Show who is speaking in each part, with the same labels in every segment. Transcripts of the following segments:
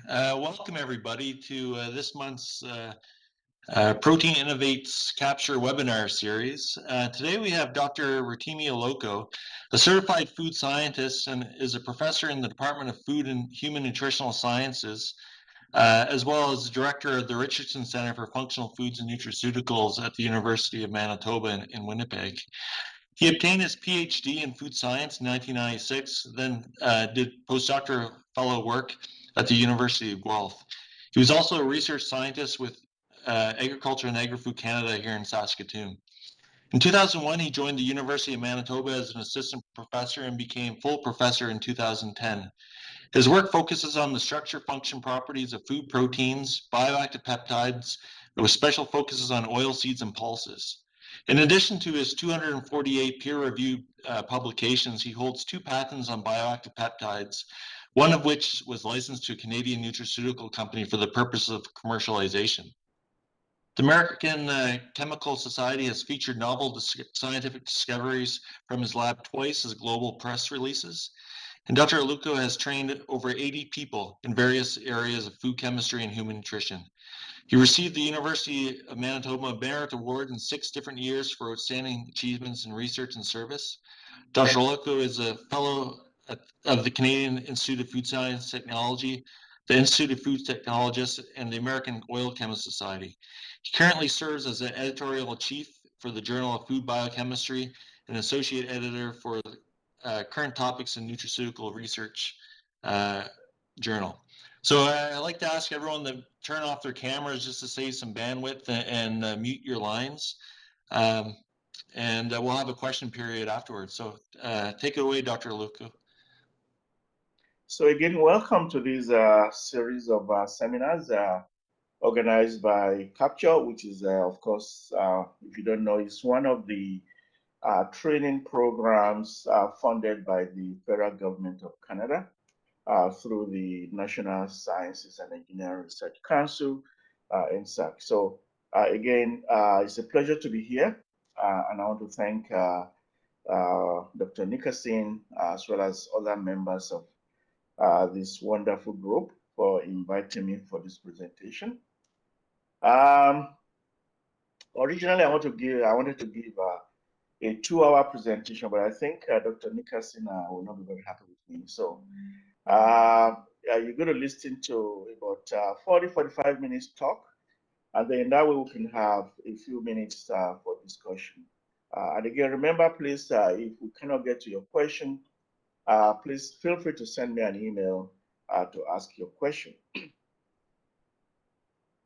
Speaker 1: Welcome everybody to this month's Protein Innovates Capture webinar series. Today we have Dr. Rotimi Aluko, a certified food scientist and is a professor in the Department of Food and Human Nutritional Sciences, as well as director of the Richardson Center for Functional Foods and Nutraceuticals at the University of Manitoba in Winnipeg. He obtained his PhD in food science in 1996, then did postdoctoral fellow work at the University of Guelph. He was also a research scientist with Agriculture and Agri-Food Canada here in Saskatoon. In 2001, he joined the University of Manitoba as an assistant professor and became full professor in 2010. His work focuses on the structure function properties of food proteins, bioactive peptides, with special focuses on oil seeds and pulses. In addition to his 248 peer-reviewed publications, he holds 2 patents on bioactive peptides, one of which was licensed to a Canadian nutraceutical company for the purpose of commercialization. The American Chemical Society has featured novel scientific discoveries from his lab twice as global press releases. And Dr. Aluko has trained over 80 people in various areas of food chemistry and human nutrition. He received the University of Manitoba Merit Award in 6 different years for outstanding achievements in research and service. Dr. Aluko is a fellow of the Canadian Institute of Food Science Technology, the Institute of Food Technologists, and the American Oil Chemist Society. He currently serves as an editorial chief for the Journal of Food Biochemistry and associate editor for Current Topics in Nutraceutical Research journal. So I'd like to ask everyone to turn off their cameras just to save some bandwidth and mute your lines. And we'll have a question period afterwards. So take it away, Dr. Aluko.
Speaker 2: So again, welcome to this series of seminars organized by Capture, which is, of course, if you don't know, it's one of the training programs funded by the federal government of Canada through the National Sciences and Engineering Research Council, NSAC. So again, it's a pleasure to be here, and I want to thank Dr. Nickerson, as well as other members of this wonderful group for inviting me for this presentation. Originally, I wanted to give a 2-hour presentation, but I think Dr. Nickerson will not be very happy with me. So you're going to listen to about 40-45 minutes talk, and then that way we can have a few minutes for discussion. And again, remember, please, if we cannot get to your question, please feel free to send me an email to ask your question.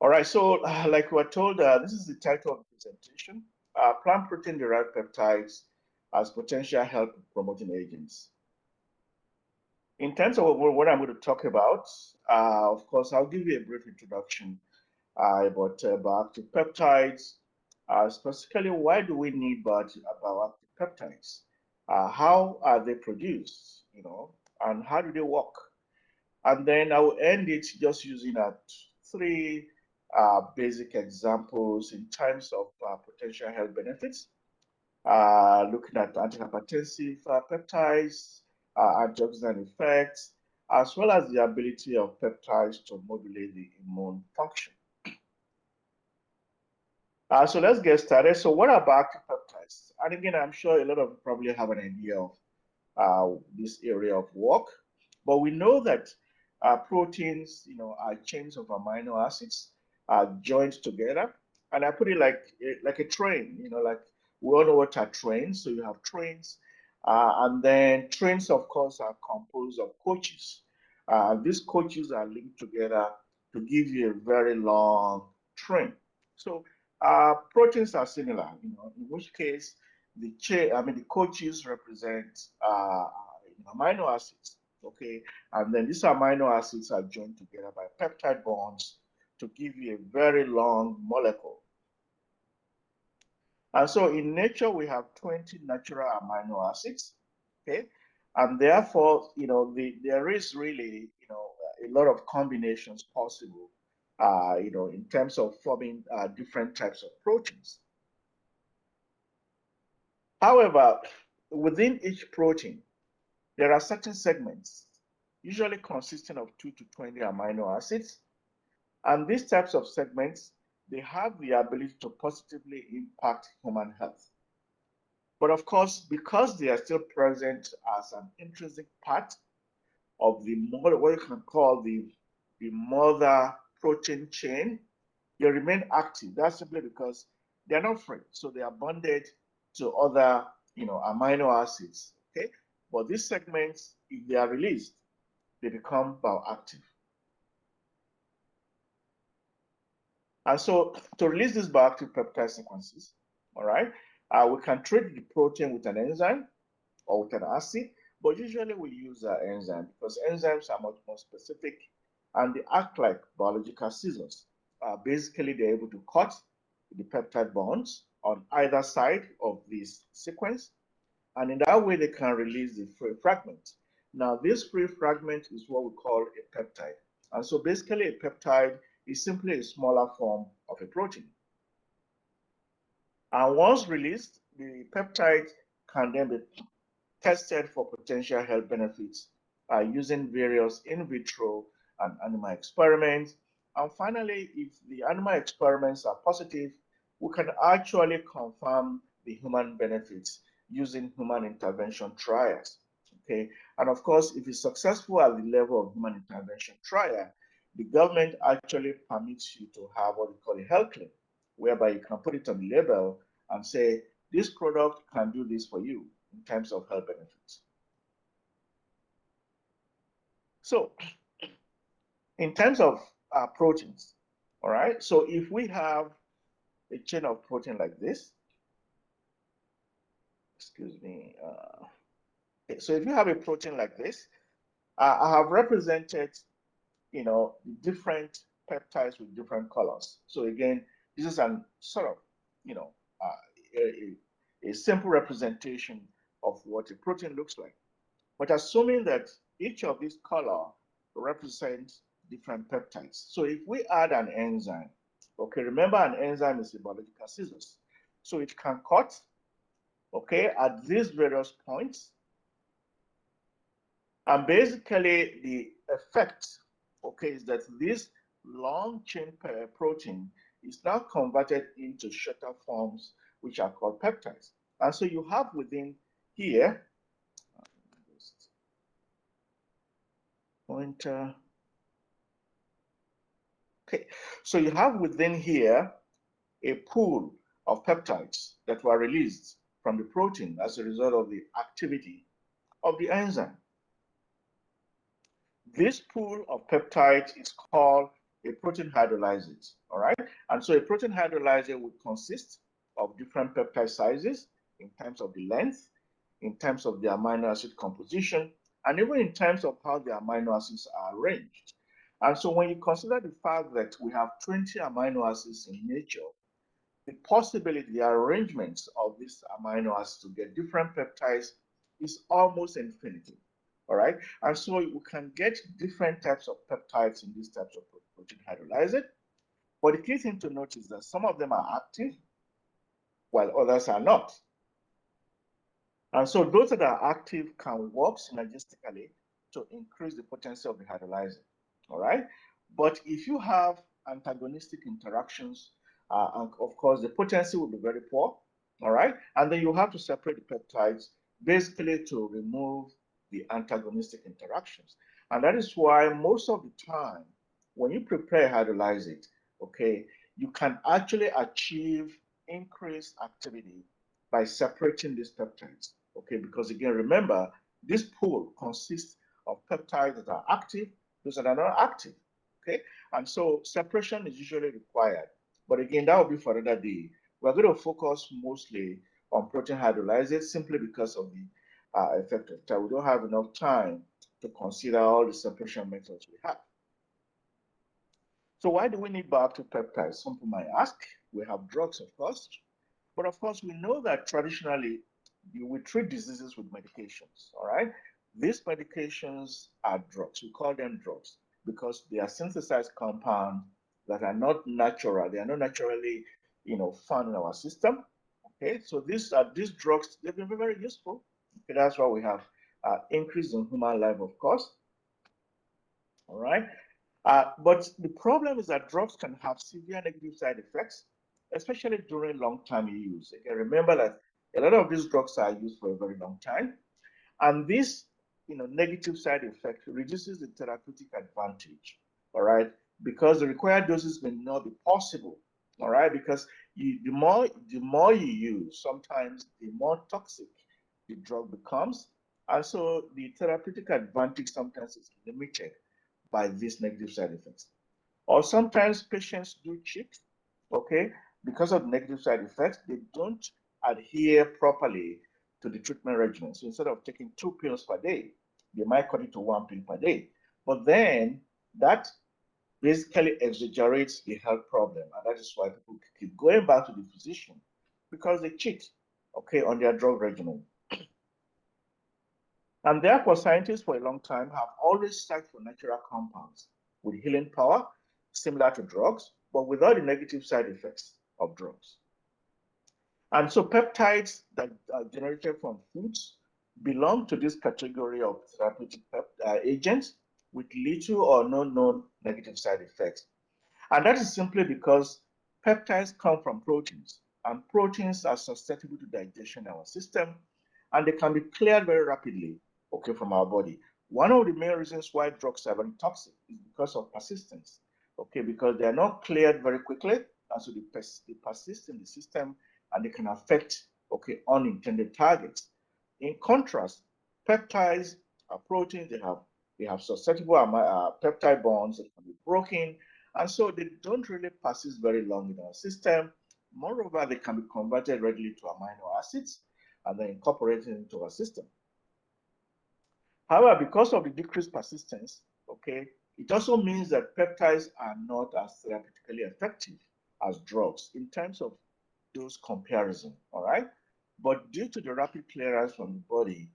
Speaker 2: All right, so like we were told, this is the title of the presentation, Plant Protein-Derived Peptides as Potential Health Promoting Agents. In terms of what I'm going to talk about, of course, I'll give you a brief introduction about bioactive peptides, specifically why do we need bioactive peptides? How are they produced, and how do they work? And then I will end it just using 3 basic examples in terms of potential health benefits, looking at antihypertensive peptides, antioxidant effects, as well as the ability of peptides to modulate the immune function. So let's get started. So what are bioactive peptides? And again, I'm sure a lot of you probably have an idea of this area of work, but we know that proteins, are chains of amino acids joined together. And I put it like a train, like we all know what are trains. So you have trains, and then trains, of course, are composed of coaches. These coaches are linked together to give you a very long train. So proteins are similar, in which case the coaches represent amino acids, okay? And then these amino acids are joined together by peptide bonds to give you a very long molecule. And so in nature, we have 20 natural amino acids, okay? And therefore, there is really, a lot of combinations possible, in terms of forming different types of proteins. However, within each protein, there are certain segments usually consisting of 2 to 20 amino acids. And these types of segments, they have the ability to positively impact human health. But of course, because they are still present as an intrinsic part of the mother, what you can call the mother protein chain, they remain active. That's simply because they're not free. So they are bonded to other, amino acids. Okay. But these segments, if they are released, they become bioactive. And so to release these bioactive peptide sequences, all right, we can treat the protein with an enzyme or with an acid, but usually we use an enzyme because enzymes are much more specific and they act like biological scissors. Basically, they're able to cut the peptide bonds on either side of this sequence, and in that way, they can release the free fragment. Now, this free fragment is what we call a peptide. And so basically, a peptide is simply a smaller form of a protein. And once released, the peptide can then be tested for potential health benefits using various in vitro and animal experiments. And finally, if the animal experiments are positive, we can actually confirm the human benefits using human intervention trials. Okay, and of course, if it's successful at the level of human intervention trial, the government actually permits you to have what we call a health claim, whereby you can put it on the label and say, this product can do this for you in terms of health benefits. So in terms of proteins, all right, so if we have a chain of protein like this, excuse me, so if you have a protein like this, I have represented, the different peptides with different colors. So again, this is an sort of, a simple representation of what a protein looks like. But assuming that each of these color represents different peptides. So if we add an enzyme, okay, remember an enzyme is a biological scissors. So it can cut, okay, at these various points. And basically the effect, okay, is that this long chain protein is now converted into shorter forms, which are called peptides. And so you have within here, pointer. Okay, so you have within here a pool of peptides that were released from the protein as a result of the activity of the enzyme. This pool of peptides is called a protein hydrolysate, all right? And so a protein hydrolysate would consist of different peptide sizes in terms of the length, in terms of the amino acid composition, and even in terms of how the amino acids are arranged. And so when you consider the fact that we have 20 amino acids in nature, the possibility, the arrangements of these amino acids to get different peptides is almost infinity. All right. And so we can get different types of peptides in these types of protein hydrolysate. But the key thing to note is that some of them are active while others are not. And so those that are active can work synergistically to increase the potency of the hydrolyzate. All right. But if you have antagonistic interactions, and of course, the potency will be very poor. All right. And then you have to separate the peptides basically to remove the antagonistic interactions. And that is why most of the time, when you prepare hydrolyzate, okay, you can actually achieve increased activity by separating these peptides. Okay, because again, remember, this pool consists of peptides that are active, those that are not active. Okay, and so separation is usually required. But again, that will be for another day. We're going to focus mostly on protein hydrolysate simply because of the effect of time. We don't have enough time to consider all the separation methods we have. So why do we need bioactive peptides? Some people might ask. We have drugs, of course. But of course, we know that traditionally we treat diseases with medications, all right? These medications are drugs. We call them drugs because they are synthesized compounds that are not natural. They are not naturally, found in our system. Okay, so these drugs, they've been very useful. Okay, that's why we have increase in human life, of course. all right? But the problem is that drugs can have severe negative side effects, especially during long-term use. Again, remember that a lot of these drugs are used for a very long time, and this, negative side effect reduces the therapeutic advantage, all right? Because the required doses may not be possible, all right? Because the more you use, sometimes the more toxic the drug becomes, and so the therapeutic advantage sometimes is limited by these negative side effects. Or sometimes patients do cheat, okay, because of negative side effects. They don't adhere properly to the treatment regimen. So instead of taking 2 pills per day, they might cut it to 1 pill per day. But then that basically exaggerates the health problem. And that is why people keep going back to the physician because they cheat, okay, on their drug regimen. And therefore, scientists for a long time have always searched for natural compounds with healing power, similar to drugs, but without the negative side effects of drugs. And so peptides that are generated from foods belong to this category of therapeutic agents with little or no known negative side effects. And that is simply because peptides come from proteins, and proteins are susceptible to digestion in our system, and they can be cleared very rapidly, okay, from our body. One of the main reasons why drugs are very toxic is because of persistence, okay, because they are not cleared very quickly, and so they persist in the system, and they can affect, okay, unintended targets. In contrast, peptides are proteins. They have susceptible peptide bonds that can be broken, and so they don't really persist very long in our system. Moreover, they can be converted readily to amino acids and then incorporated into our system. However, because of the decreased persistence, okay, it also means that peptides are not as therapeutically effective as drugs in terms of those comparison, all right? But due to the rapid clearance from the body,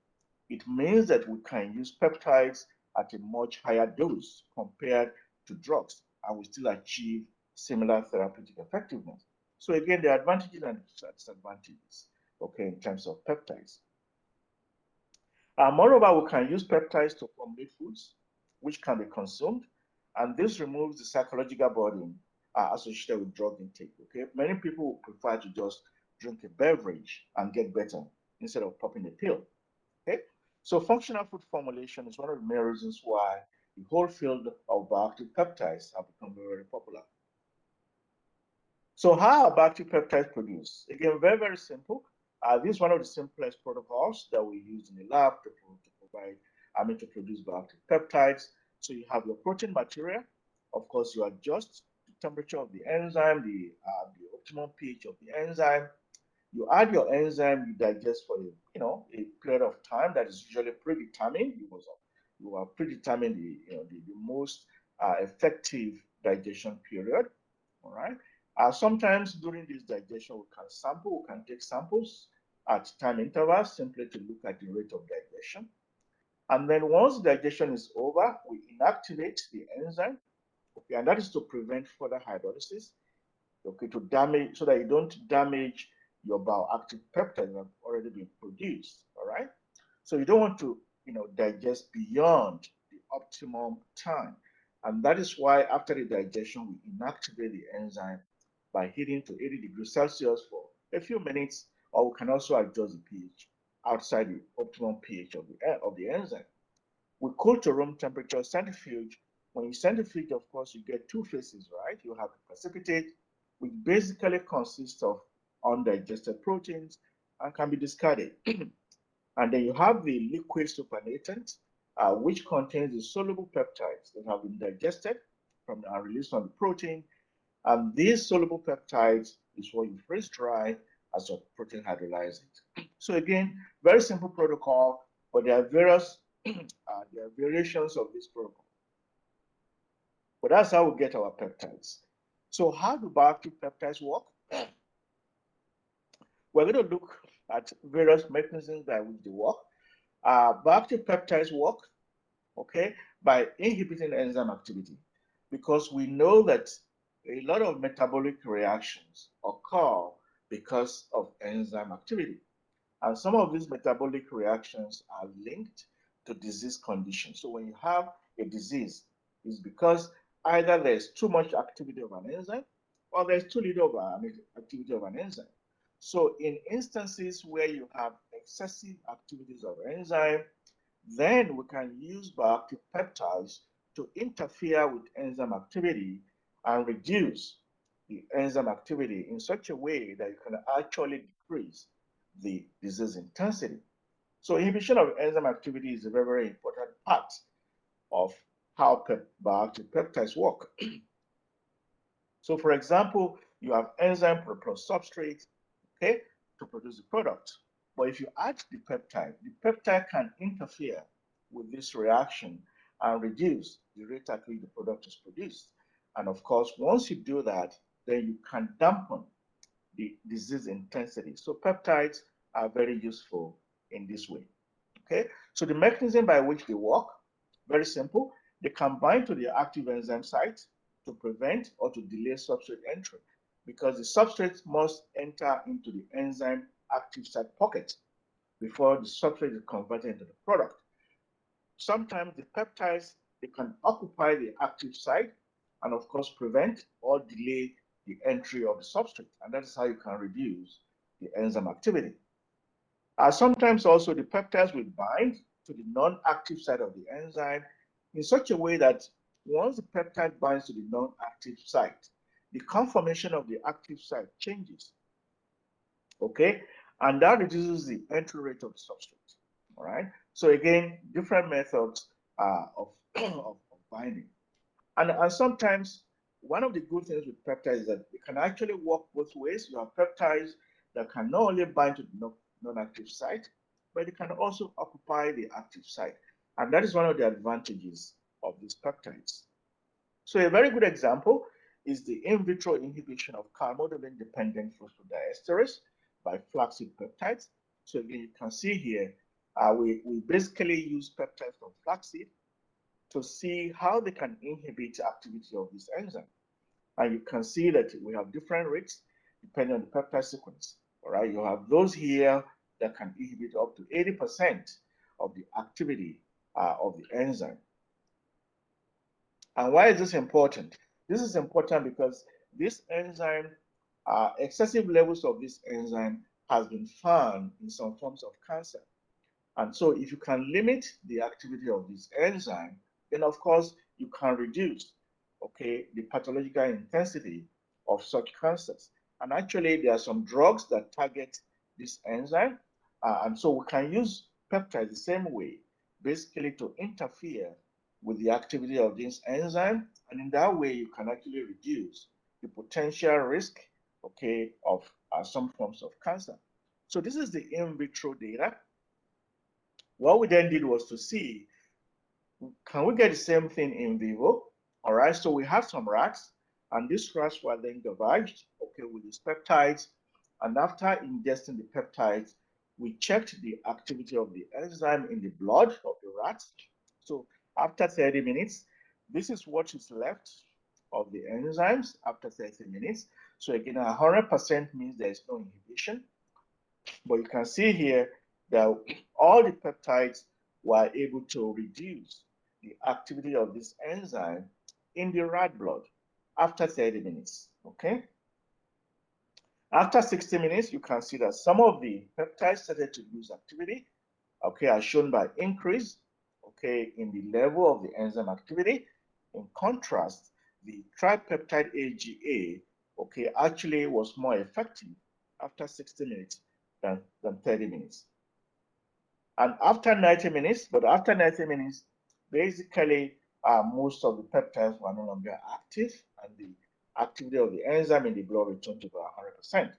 Speaker 2: it means that we can use peptides at a much higher dose compared to drugs, and we still achieve similar therapeutic effectiveness. So again, the advantages and disadvantages, okay, in terms of peptides. Moreover, we can use peptides to formulate foods, which can be consumed, and this removes the psychological burden associated with drug intake. Okay, many people prefer to just drink a beverage and get better instead of popping a pill. Okay, so functional food formulation is one of the main reasons why the whole field of bioactive peptides have become very, very popular. So how are bioactive peptides produced? Again, very, very simple. This is one of the simplest protocols that we use in the lab to produce bioactive peptides. So you have your protein material. Of course, you adjust the temperature of the enzyme, the optimum pH of the enzyme. You add your enzyme, you digest for a period of time that is usually predetermined. You are predetermined the most effective digestion period. All right. Sometimes during this digestion, we can take samples at time intervals simply to look at the rate of digestion. And then once digestion is over, we inactivate the enzyme, okay, and that is to prevent further hydrolysis, okay, to damage, so that you don't damage your bioactive peptides that have already been produced, all right? So you don't want to, digest beyond the optimum time. And that is why after the digestion, we inactivate the enzyme by heating to 80 degrees Celsius for a few minutes, or we can also adjust the pH outside the optimum pH of the enzyme. We cool to room temperature centrifuge. When you centrifuge, of course, you get two phases, right? You have the precipitate, which basically consists of undigested proteins and can be discarded. And then you have the liquid supernatant, which contains the soluble peptides that have been digested and released from the protein. And these soluble peptides is what you freeze dry as your protein hydrolyze it. So again, very simple protocol, but there are there are variations of this protocol. But that's how we get our peptides. So how do bioactive peptides work? We're going to look at various mechanisms by which they work. Bioactive peptides work, okay, by inhibiting enzyme activity, because we know that a lot of metabolic reactions occur because of enzyme activity. And some of these metabolic reactions are linked to disease conditions. So when you have a disease, is because either there's too much activity of an enzyme or there's too little of activity of an enzyme. So in instances where you have excessive activities of enzyme, then we can use bioactive peptides to interfere with enzyme activity and reduce the enzyme activity in such a way that you can actually decrease the disease intensity. So inhibition of enzyme activity is a very, very important part of how bioactive peptides work. So for example, you have enzyme plus substrate, okay, to produce the product. But if you add the peptide can interfere with this reaction and reduce the rate at which the product is produced. And of course, once you do that, then you can dampen the disease intensity. So peptides are very useful in this way. Okay, so the mechanism by which they work, very simple. They can bind to the active enzyme site to prevent or to delay substrate entry, because the substrate must enter into the enzyme active site pocket before the substrate is converted into the product. Sometimes the peptides, they can occupy the active site and of course prevent or delay the entry of the substrate, and that is how you can reduce the enzyme activity. Sometimes also the peptides will bind to the non-active site of the enzyme in such a way that once the peptide binds to the non-active site, the conformation of the active site changes, okay? And that reduces the entry rate of the substrate, all right? So again, different methods of binding. And sometimes one of the good things with peptides is that it can actually work both ways. You have peptides that can not only bind to the non-active site, but it can also occupy the active site. And that is one of the advantages of these peptides. So a very good example is the in vitro inhibition of calmodulin-dependent phosphodiesterase by flaxseed peptides. So again, you can see here, we basically use peptides from flaxseed to see how they can inhibit activity of this enzyme. And you can see that we have different rates depending on the peptide sequence. All right, you have those here that can inhibit up to 80% of the activity of the enzyme. And why is this important? This is important because this enzyme, excessive levels of this enzyme has been found in some forms of cancer. And so if you can limit the activity of this enzyme, then of course you can reduce, okay, the pathological intensity of such cancers. And actually there are some drugs that target this enzyme. And so we can use peptides the same way, basically to interfere with the activity of this enzyme. And in that way, you can actually reduce the potential risk, okay, of some forms of cancer. So this is the in vitro data. What we then did was to see, can we get the same thing in vivo? All right, so we have some rats, and these rats were then devaged, okay, with these peptides. And after ingesting the peptides, we checked the activity of the enzyme in the blood of the rats. So after 30 minutes, this is what is left of the enzymes after 30 minutes. So again, 100% means there is no inhibition. But you can see here that all the peptides were able to reduce the activity of this enzyme in the rat blood after 30 minutes, okay? After 60 minutes, you can see that some of the peptides started to lose activity, okay, as shown by increase, okay, in the level of the enzyme activity. In contrast, the tripeptide AGA, okay, actually was more effective after 60 minutes than 30 minutes. And after 90 minutes, basically most of the peptides were no longer active, and the activity of the enzyme in the blood returned to about 100%.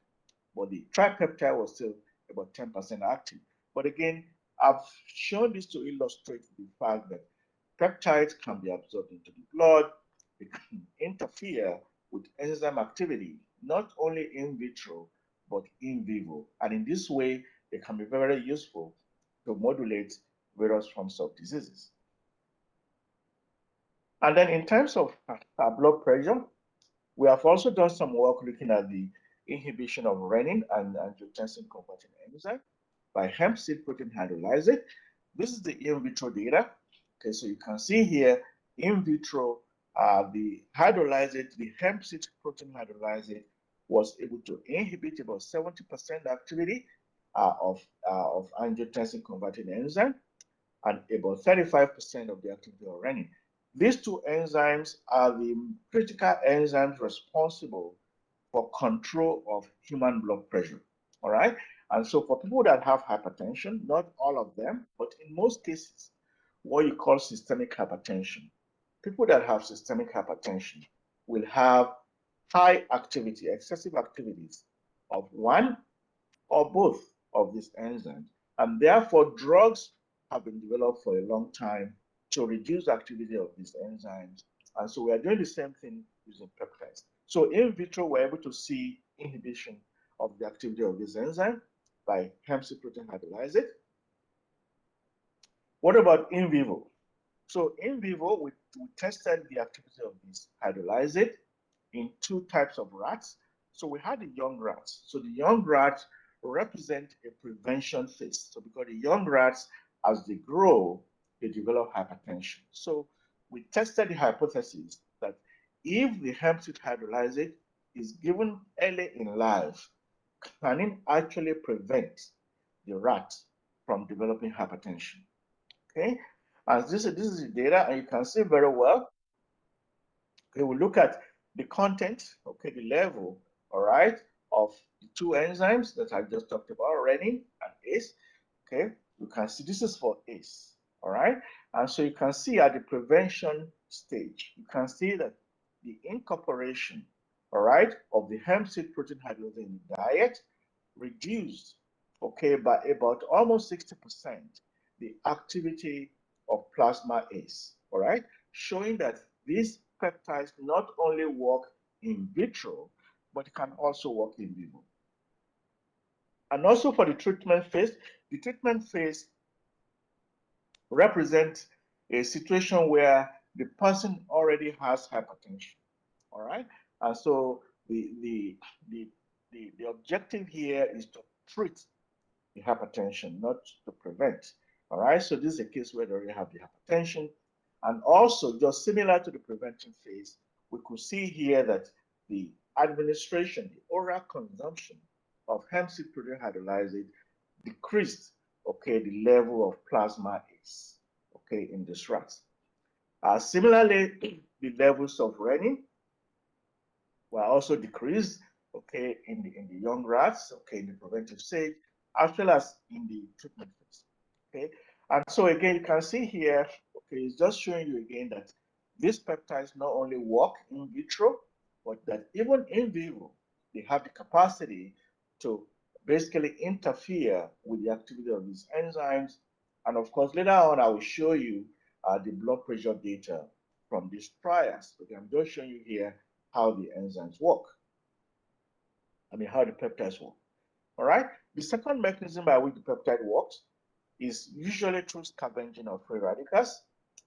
Speaker 2: But the tripeptide was still about 10% active. But again, I've shown this to illustrate the fact that peptides can be absorbed into the blood. They can interfere with enzyme activity, not only in vitro, but in vivo. And in this way, they can be very useful to modulate various forms of diseases. And then in terms of blood pressure, we have also done some work looking at the inhibition of renin and angiotensin converting enzyme by hemp seed protein hydrolyzate. This is the in vitro data. Okay, so you can see here in vitro, the hydrolyzate, the hemp seed protein hydrolyzate, was able to inhibit about 70% activity of angiotensin converting enzyme and about 35% of the activity of renin. These two enzymes are the critical enzymes responsible for control of human blood pressure. All right. And so for people that have hypertension, not all of them, but in most cases, what you call systemic hypertension, people that have systemic hypertension will have high activity, excessive activities of one or both of these enzymes. And therefore, drugs have been developed for a long time to reduce the activity of these enzymes. And so we are doing the same thing using peptides. So in vitro, we're able to see inhibition of the activity of this enzyme by hemp seed protein hydrolyzate. What about in vivo? So in vivo, we tested the activity of this hydrolyzate in two types of rats. So we had the young rats. So the young rats represent a prevention phase. So because the young rats, as they grow, they develop hypertension. So we tested the hypothesis that if the hemp seed hydrolyzate is given early in life, can it actually prevent the rat from developing hypertension? Okay, and this is the data, and you can see very well. Okay, we look at the content, okay, the level, all right, of the two enzymes that I just talked about, renin and ACE. Okay, you can see this is for ACE, all right, and so you can see at the prevention stage, you can see that the incorporation, all right, of the hemp seed protein hydrolyzate in the diet reduced, okay, by about almost 60% the activity of plasma ACE, all right, showing that these peptides not only work in vitro, but can also work in vivo. And also for the treatment phase represents a situation where the person already has hypertension, all right? And so the objective here is to treat the hypertension, not to prevent. All right, so this is a case where they already have the hypertension. And also, just similar to the prevention phase, we could see here that the administration, the oral consumption of hemp seed protein hydrolyzate decreased, okay, the level of plasma ACE, okay, in these rats. Similarly, the levels of renin were also decreased, okay, in the young rats, okay, in the preventive stage, as well as in the treatment phase, okay. And so again, you can see here, okay, it's just showing you again that these peptides not only work in vitro, but that even in vivo, they have the capacity to basically interfere with the activity of these enzymes. And of course, later on, I will show you the blood pressure data from these trials. Okay, I'm just showing you here how the enzymes work. I mean, how the peptides work. All right. The second mechanism by which the peptide works is usually through scavenging of free radicals.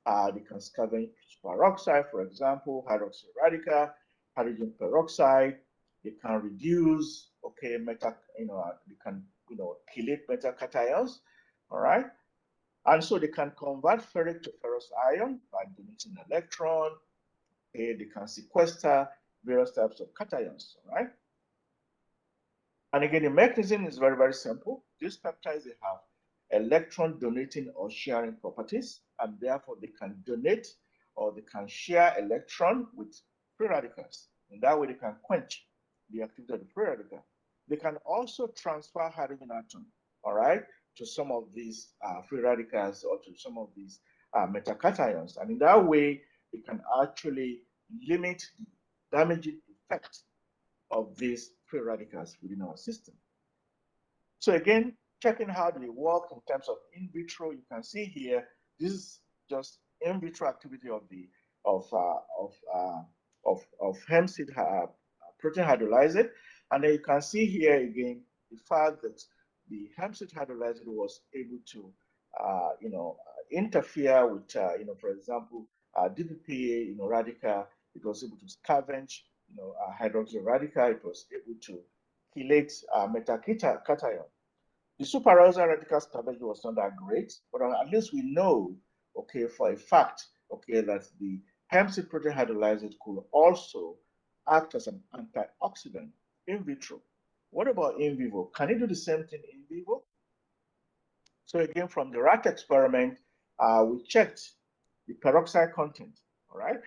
Speaker 2: They can scavenge superoxide, for example, hydroxyl radical, hydrogen peroxide. They can reduce, okay, they can, chelate metal cations. All right. And so they can convert ferric to ferrous ion by donating an electron. Okay, they can sequester various types of cations. All right. And again, the mechanism is very, very simple. These peptides, they have electron donating or sharing properties, and therefore they can donate or they can share electron with free radicals. In that way, they can quench the activity of the free radical. They can also transfer hydrogen atom, all right, to some of these free radicals or to some of these metacations. And in that way, they can actually limit the damaging effect of these free radicals within our system. So again, checking how they work in terms of in vitro, you can see here, this is just in vitro activity of the hemp seed protein hydrolyzate, and then you can see here again the fact that the hemp seed hydrolyzate was able to, interfere with, for example, DPPA, radical. It was able to scavenge, hydroxyl radical. It was able to chelate metacation. The superoxide radical scavenging was not that great, but at least we know, okay, for a fact okay, that the hemp seed protein hydrolyzate could also act as an antioxidant in vitro. What about in vivo? Can it do the same thing in vivo? So again, from the rat experiment, we checked the peroxide content, all right?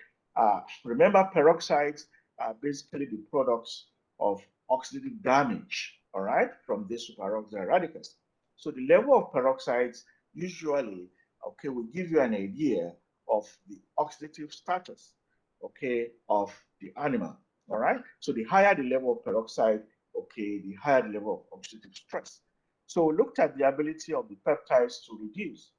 Speaker 2: Remember, peroxides are basically the products of oxidative damage, all right, from these superoxide radicals. So the level of peroxides usually, okay, will give you an idea of the oxidative status, okay, of the animal, all right? So the higher the level of peroxide, okay, the higher the level of oxidative stress. So we looked at the ability of the peptides to reduce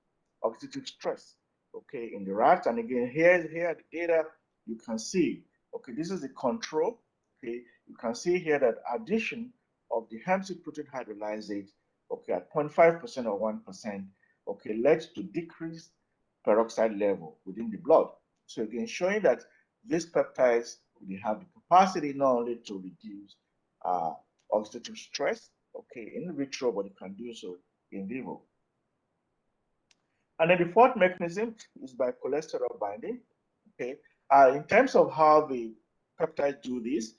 Speaker 2: oxidative stress, okay, in the rat. And again, here the data you can see, okay, this is the control, okay. You can see here that addition of the hemp seed protein hydrolyzate, okay, at 0.5% or 1%, okay, led to decreased peroxide level within the blood. So again, showing that these peptides, they have the capacity not only to reduce oxidative stress, okay, in vitro, but it can do so in vivo. And then the fourth mechanism is by cholesterol binding, okay. In terms of how the peptides do this,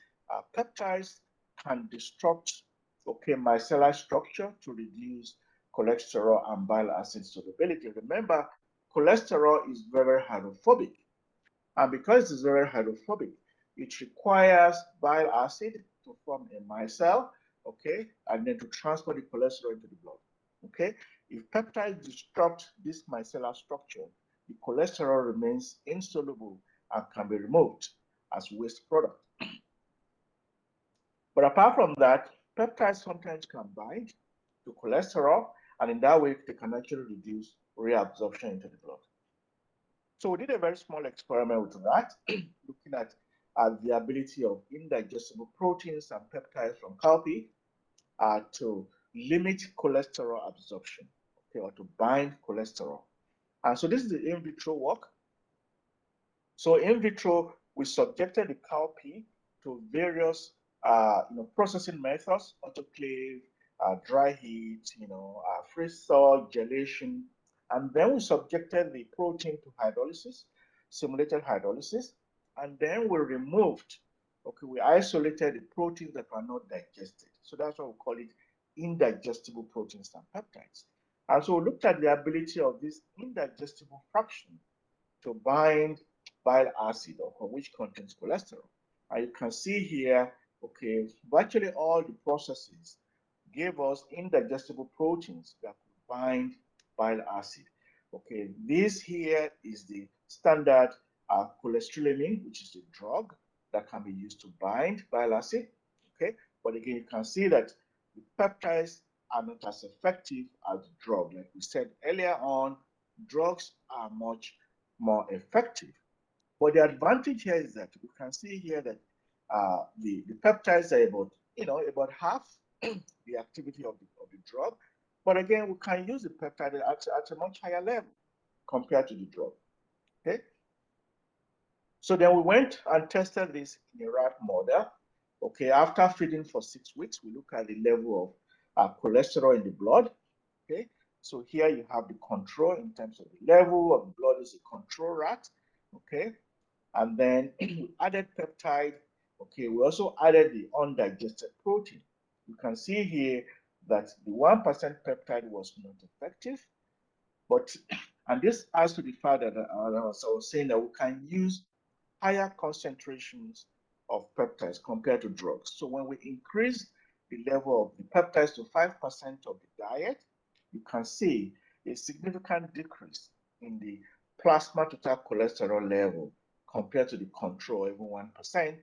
Speaker 2: peptides can disrupt, okay, micellar structure to reduce cholesterol and bile acid solubility. Remember, cholesterol is very hydrophobic. And because it's very hydrophobic, it requires bile acid to form a micelle, okay, and then to transport the cholesterol into the blood, okay. If peptides disrupt this micellar structure, the cholesterol remains insoluble and can be removed as waste product. But apart from that, peptides sometimes can bind to cholesterol, and in that way, they can actually reduce reabsorption into the blood. So we did a very small experiment with that, looking at the ability of indigestible proteins and peptides from cowpea to limit cholesterol absorption, okay, or to bind cholesterol. And so this is the in vitro work. So in vitro, we subjected the cowpea to various processing methods: autoclave, dry heat, freeze thaw, gelation, and then we subjected the protein to hydrolysis, simulated hydrolysis, and then we removed, okay, we isolated the proteins that were not digested. So that's why we call it indigestible proteins and peptides. And so we looked at the ability of this indigestible fraction to bind bile acid, or which contains cholesterol. And you can see here, okay, virtually all the processes gave us indigestible proteins that could bind bile acid. Okay, this here is the standard cholestyramine, which is a drug that can be used to bind bile acid. Okay, but again, you can see that the peptides are not as effective as the drug. Like we said earlier on, drugs are much more effective. But the advantage here is that we can see here that the peptides are about half the activity of the drug. But again, we can use the peptide at a much higher level compared to the drug. Okay. So then we went and tested this in a rat model. Okay, after feeding for 6 weeks, we look at the level of cholesterol in the blood. Okay, so here you have the control in terms of the level of the blood is a control rat. Okay, and then we added peptide. Okay, we also added the undigested protein. You can see here that the 1% peptide was not effective, but and this adds to the fact that I was saying that we can use higher concentrations of peptides compared to drugs. So when we increase the level of the peptides to 5% of the diet, you can see a significant decrease in the plasma total cholesterol level compared to the control, even 1%,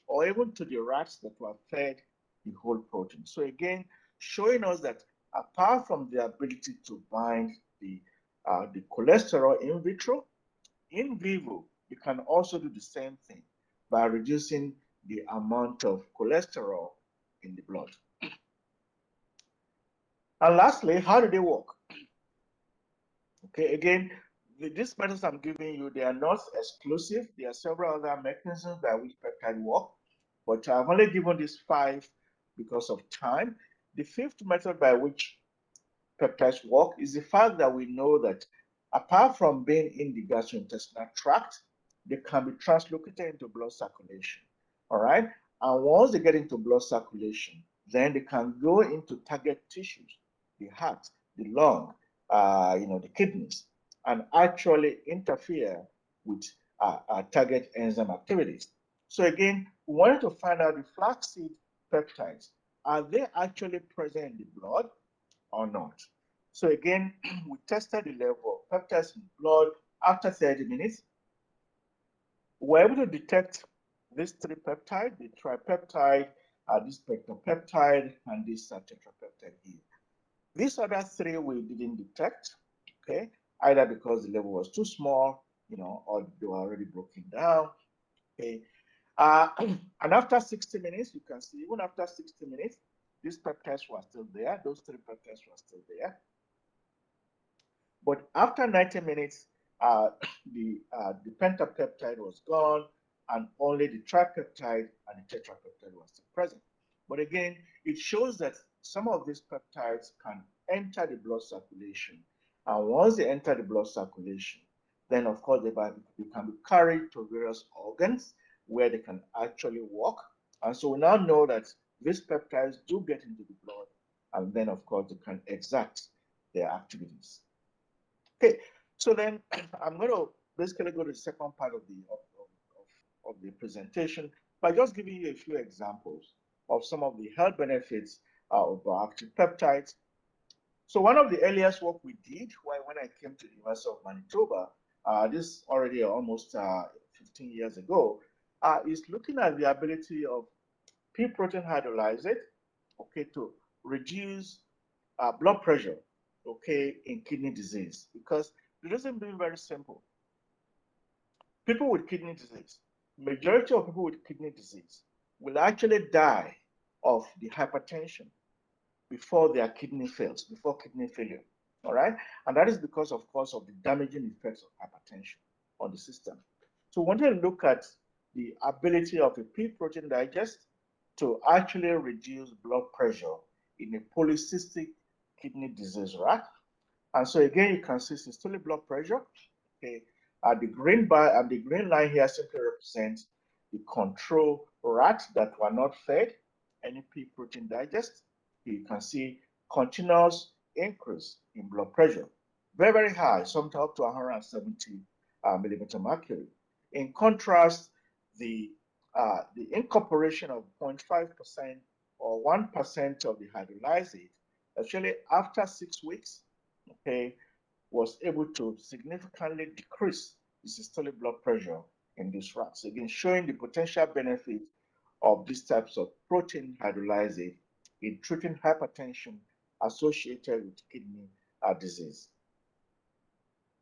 Speaker 2: or even to the rats that were fed the whole protein. So again, showing us that apart from the ability to bind the cholesterol in vitro, in vivo, you can also do the same thing by reducing the amount of cholesterol in the blood. And lastly, how do they work? Okay, again, these methods I'm giving you, they are not exclusive. There are several other mechanisms by which peptide work, but I've only given these 5 because of time. The 5th method by which peptides work is the fact that we know that apart from being in the gastrointestinal tract, they can be translocated into blood circulation. All right. And once they get into blood circulation, then they can go into target tissues, the heart, the lung, the kidneys, and actually interfere with target enzyme activities. So again, we wanted to find out the flaxseed peptides, are they actually present in the blood or not? So again, we tested the level of peptides in the blood after 30 minutes. We were able to detect these three peptides, the tripeptide, this peptide, and this tetrapeptide here. These other three we didn't detect, okay, either because the level was too small, or they were already broken down, okay. And after 60 minutes, you can see, even after 60 minutes, these peptides were still there. Those three peptides were still there. But after 90 minutes, the pentapeptide was gone, and only the tripeptide and the tetrapeptide was still present. But again, it shows that some of these peptides can enter the blood circulation. And once they enter the blood circulation, then of course they can be carried to various organs where they can actually work. And so we now know that these peptides do get into the blood, and then of course they can exert their activities. Okay, so then I'm going to basically go to the second part of the presentation by just giving you a few examples of some of the health benefits of bioactive peptides. So one of the earliest work we did when I came to the University of Manitoba, this already almost 15 years ago, is looking at the ability of pea protein hydrolyzate, okay, to reduce blood pressure, okay, in kidney disease. Because the reason being very simple. People with kidney disease, majority of people with kidney disease will actually die of the hypertension before their kidney fails, before kidney failure, all right? And that is because, of course, of the damaging effects of hypertension on the system. So we want to look at the ability of a pea protein digest to actually reduce blood pressure in a polycystic kidney disease rat. And so again, you can see systolic blood pressure. Okay, the green bar and the green line here simply represents the control rats that were not fed any pea protein digest. You can see continuous increase in blood pressure, very, very high, sometimes up to 170 millimeter mercury. In contrast, the incorporation of 0.5% or 1% of the hydrolyzate, actually after 6 weeks, okay, was able to significantly decrease the systolic blood pressure in these rats. Again, showing the potential benefit of these types of protein hydrolyzate in treating hypertension associated with kidney disease.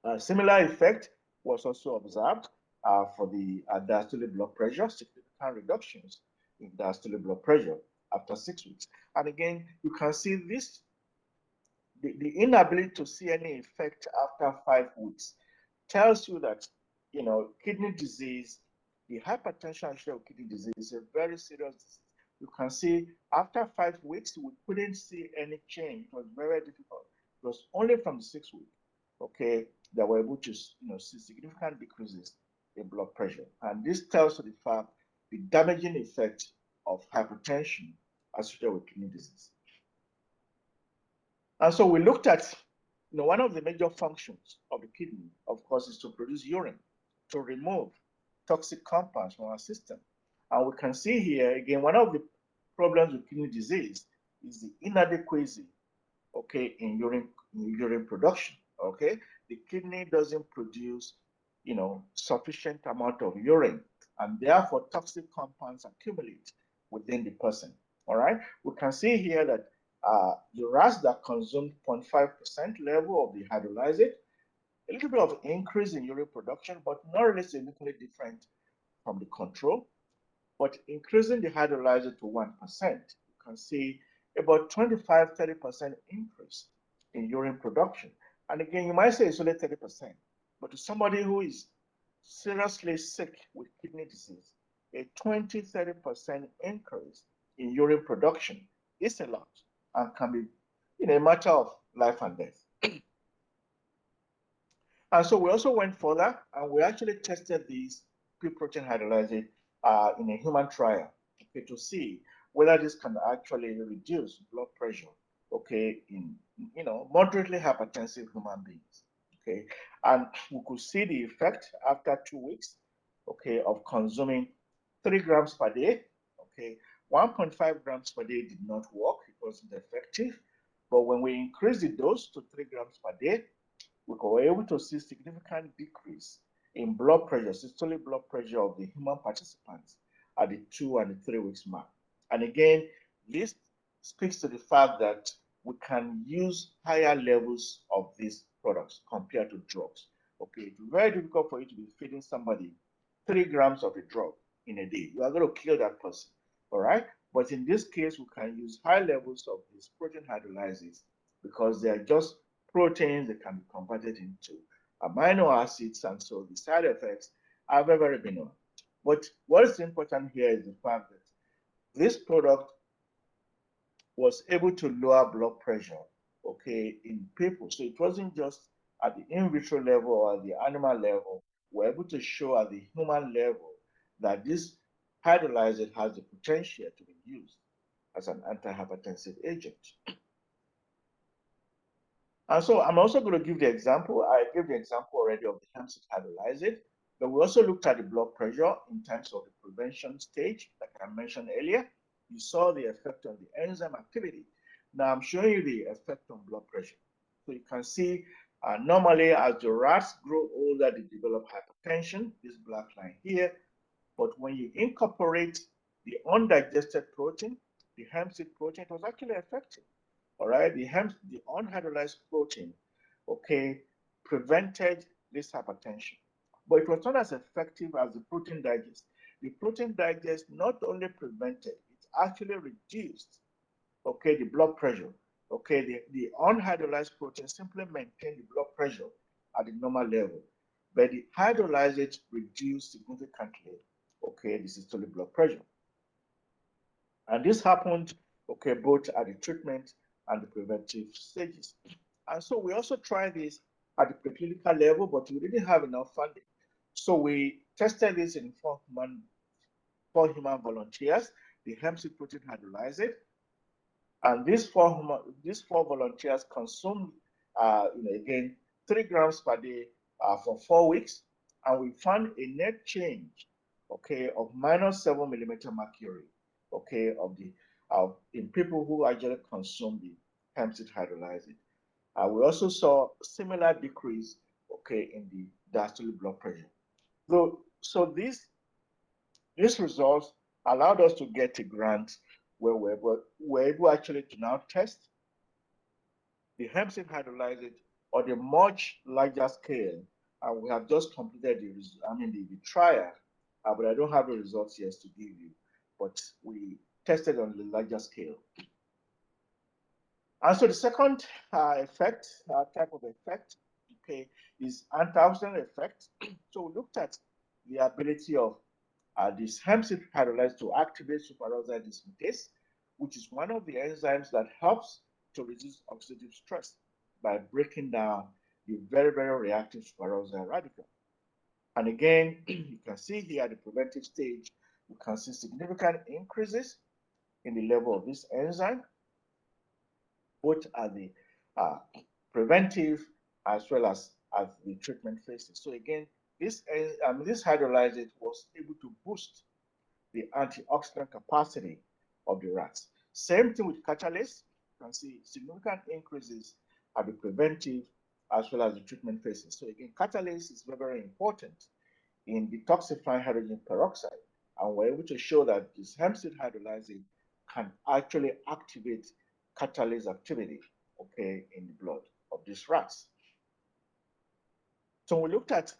Speaker 2: A similar effect was also observed for the diastolic blood pressure, significant reductions in diastolic blood pressure after 6 weeks. And again, you can see this, the inability to see any effect after 5 weeks tells you that, kidney disease, the hypertension associated with kidney disease is a very serious disease. You can see after 5 weeks, we couldn't see any change. It was very difficult. It was only from the 6th week, okay, that we're able to, see significant decreases in blood pressure. And this tells you the fact, the damaging effect of hypertension associated with kidney disease. And so we looked at, one of the major functions of the kidney, of course, is to produce urine, to remove toxic compounds from our system. And we can see here, again, one of the problems with kidney disease is the inadequacy, okay, in urine production, okay? The kidney doesn't produce, sufficient amount of urine, and therefore toxic compounds accumulate within the person, all right? We can see here that the rats that consumed 0.5% level of the hydrolyzate, a little bit of increase in urine production, but not really significantly different from the control. But increasing the hydrolyzate to 1%, you can see about 25-30% increase in urine production. And again, you might say it's only 30%, but to somebody who is seriously sick with kidney disease, a 20-30% increase in urine production is a lot and can be a matter of life and death. And so we also went further and we actually tested these pea protein hydrolyzed in a human trial, okay, to see whether this can actually reduce blood pressure, okay, in moderately hypertensive human beings, okay. And we could see the effect after 2 weeks, okay, of consuming 3 grams per day, okay. 1.5 grams per day did not work, it wasn't effective. But when we increased the dose to 3 grams per day, we were able to see significant decrease in blood pressure, systolic blood pressure of the human participants at the 2 and the 3 weeks mark. And again, this speaks to the fact that we can use higher levels of these products compared to drugs. Okay, it's very difficult for you to be feeding somebody 3 grams of a drug in a day. You are going to kill that person, all right? But in this case, we can use high levels of these protein hydrolyzes because they are just proteins that can be converted into amino acids, and so the side effects are very, very minimal. But what is important here is the fact that this product was able to lower blood pressure, okay, in people. So it wasn't just at the in vitro level or the animal level. We're able to show at the human level that this hydrolyzer has the potential to be used as an antihypertensive agent. And so I'm also going to give the example. I gave the example already of the hemp seed hydrolyzed, but we also looked at the blood pressure in terms of the prevention stage, like I mentioned earlier. You saw the effect on the enzyme activity. Now I'm showing you the effect on blood pressure. So you can see normally as the rats grow older, they develop hypertension, this black line here. But when you incorporate the undigested protein, the hemp seed protein, it was actually effective. All right, the unhydrolyzed protein, okay, prevented this hypertension, but it was not as effective as the protein digest. The protein digest not only prevented, it actually reduced, okay, the blood pressure. Okay, the unhydrolyzed protein simply maintained the blood pressure at the normal level, but the hydrolyzed reduced significantly, okay, the systolic blood pressure. And this happened, okay, both at the treatment and the preventive stages. And so we also tried this at the preclinical level, but we didn't have enough funding. So we tested this in 4 human volunteers, the hemp seed protein hydrolyzed. And these four volunteers consumed, again, 3 grams per day for 4 weeks. And we found a net change, okay, of -7 millimeter mercury, okay, in people who actually consumed the hemp seed hydrolyzed. We also saw similar decrease, okay, in the diastolic blood pressure. So these results allowed us to get a grant where we're able actually to now test the hemp seed hydrolyzed on a much larger scale. And we have just completed the trial, but I don't have the results yet to give you. But we tested on the larger scale. And so the second type of effect, okay, is antioxidant effect. So we looked at the ability of this hemp seed hydrolyzed to activate superoxide dismutase, which is one of the enzymes that helps to reduce oxidative stress by breaking down the very, very reactive superoxide radical. And again, you can see here at the preventive stage, you can see significant increases in the level of this enzyme, both at the preventive as well as at the treatment phases. So again, this hydrolyzed was able to boost the antioxidant capacity of the rats. Same thing with catalase. You can see significant increases at the preventive as well as the treatment phases. So again, catalase is very, very important in detoxifying hydrogen peroxide. And we're able to show that this hemp seed hydrolyzing can actually activate catalase activity, okay, in the blood of these rats. So we looked at